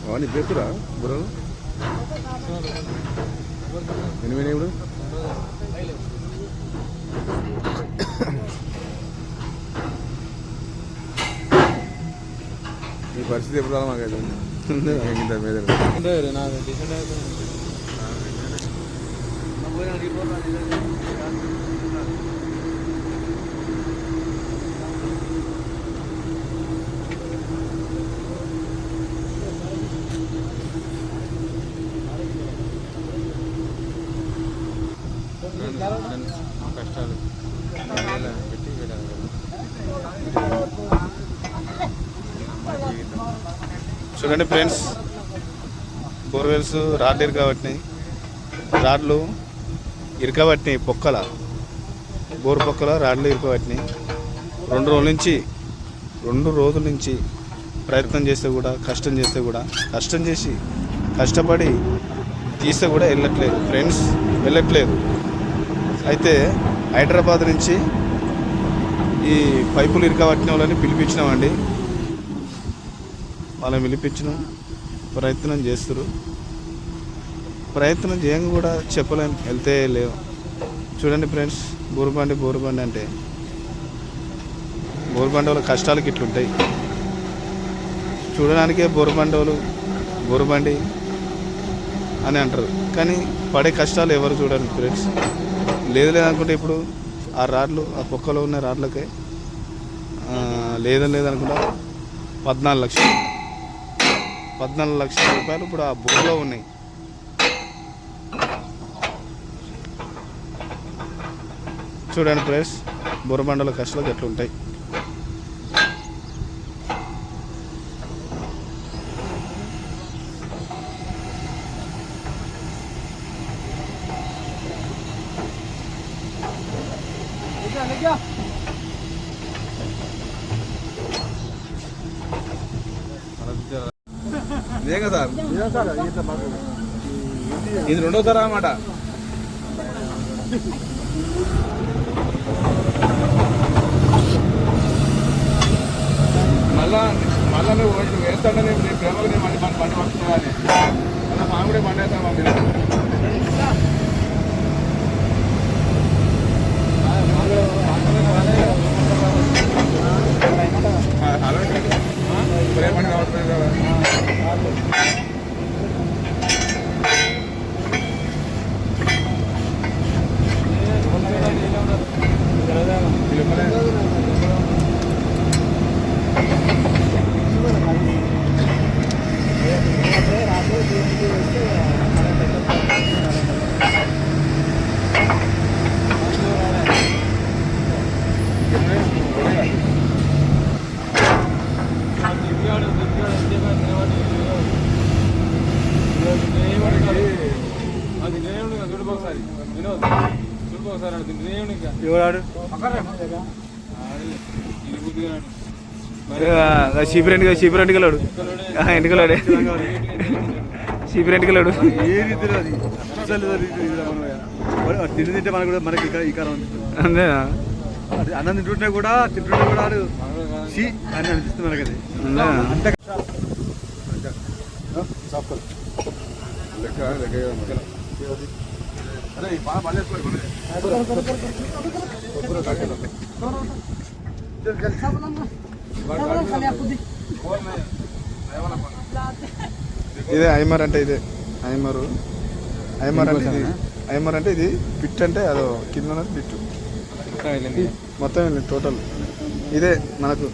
అవన్నీ పేతురా బుర్రలు ఎనిమిది ఇప్పుడు ఈ పరిస్థితి ఎప్పుడు రావాలి మాకు ఇంత మీద కష్టాలు చూడండి ఫ్రెండ్స్, బోర్వెల్స్ రాడ్లు ఇరకబట్టినాయి, రాడ్లు ఇరకబట్టినాయి, పొక్కల బోరు పొక్కల రాడ్లు ఇరకబట్టినాయి. 2 రోజుల నుంచి ప్రయత్నం చేస్తే కూడా, కష్టం చేసి కష్టపడి తీస్తే కూడా వెళ్ళట్లేదు ఫ్రెండ్స్, వెళ్ళట్లేదు. అయితే హైదరాబాద్ నుంచి ఈ పైపులు ఇరకబట్టిన వాళ్ళని పిలిపించినామండి. వాళ్ళని పిలిపించినాం, ప్రయత్నం చేస్తారు. ప్రయత్నం చేయంగా కూడా చెప్పలేం, వెళ్తే లేవు. చూడండి ఫ్రెండ్స్, బోరుబండి అంటే బోరుబండి వాళ్ళ కష్టాలకి ఇట్లుంటాయి. చూడడానికే బోరుబండి అని అంటారు, కానీ పడే కష్టాలు ఎవరు చూడండి ఫ్రెండ్స్. లేదనుకుంటే ఇప్పుడు ఆ రాడ్లు, ఆ పొక్కలో ఉన్న రాడ్లకే లేదనుకుంటా 14 లక్షల రూపాయలు ఇప్పుడు ఆ బుక్లో ఉన్నాయి. చూడండి ఫ్రెండ్స్, బోరుబండల కష్టాలు ఎట్లుంటాయి. ఇది 2వ తరం అన్నమాట. మళ్ళా నువ్వు వేస్తాడని నేను ప్రేమగా నేను బండి పడుతున్నాను. అలా మా కూడా బండి వేస్తాను మా మీద. ప్రేమని కావట్లేదు కదా. చీపిరెంటికలాడు ఎన్నికలాడే చీపిరెంటికలాడు తిండి తింటే మనకు కూడా మనకి ఈకారం అంతేనా. అన్నం తింటుంటే కూడా సి అని అనిపిస్తుంది మనకది. ఇదే ఐమర్ అంటే, ఇదే ఐమర్ అంటే ఇది పిట్ అంటే అదో కింద ఉన్నది పిట్టు మొత్తం టోటల్ ఇదే మనకు.